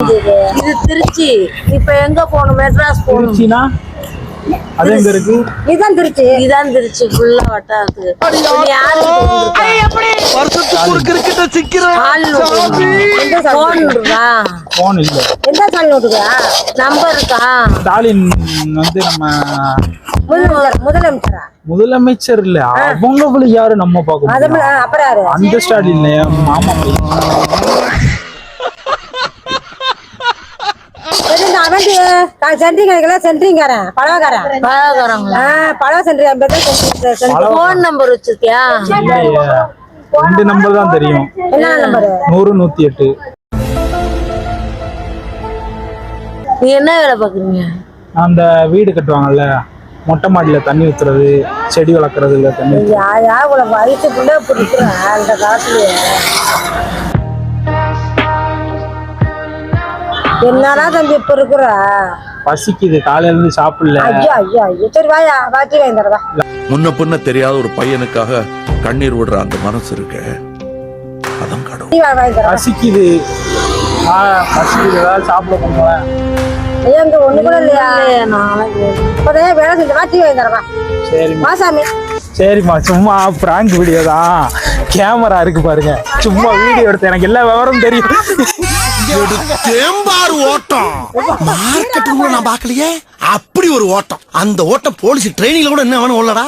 இது திருச்சி. இப்ப எங்க போகணும்? மெட்ராஸ் போகணும். திருச்சினா அது எங்க இருக்கு? இதான் திருச்சி. இதான் திருச்சி ஃபுல்லா வட்டாரத்துக்கு. போன் இல்ல. எந்த சால் நோட்டுக்கா? நம்பர் இருக்கா? ஸ்டாலின் வந்து நம்ம முதலமைச்சரா? முதலமைச்சர் இல்ல, அவங்கள யாரு நம்ம பார்க்க முடியும்? அப்புறம் யாரு? அந்த ஸ்டாலின் இல்லையா, மாமா போன் நம்பர் வச்சிருக்கியா? ரெண்டு நம்பர் தான் தெரியும். என்ன நம்பர்? 100 108. நீ என்ன வேலை பாக்குறீங்க? அந்த வீடு கட்டுவாங்கல்ல, மொட்டை மாடியில தண்ணி ஊத்துறது, செடி வளர்க்கறது இல்ல தண்ணி. வயசுக்குள்ள பிடிக்கிறேன் அந்த காலத்துலயே. என்னடா தம்பி இப்ப இருக்கிற? பசிக்குது, காலையில இருந்து சாப்பிடல. ஐயோ ஐயோ ஐயோ, சரி வாயா, வாட்டி வாங்கி தரவா. முன்ன பின்ன தெரியாத ஒரு பையனுக்காக கண்ணீர் விடுற அந்த மனசு இருக்கு, அதான் கடவுள். பசிக்குது, பசிக்குது, ஏதாவது சாப்பிட போங்களேன். ஐயா இங்க ஒண்ணு கூட இல்லையா? இப்போதே வேலை செஞ்சு வாட்டி வாங்கி தரவா. சரிம்மா மாசாமி. சரிம்மா, சும்மா பிராங்க் வீடியோ தான், கேமரா இருக்கு பாருங்க, சும்மா வீடியோ எடுத்து எனக்கு எல்லா விவரம் தெரியும். தேம்பாறு ஓட்டம் மார்க்கெட்டுக்குள்ள நான் பாக்கலையே, அப்படி ஒரு ஓட்டம். அந்த ஓட்டம் போலீஸ் ட்ரைனிங்ல கூட என்ன வேணும் உள்ளடா.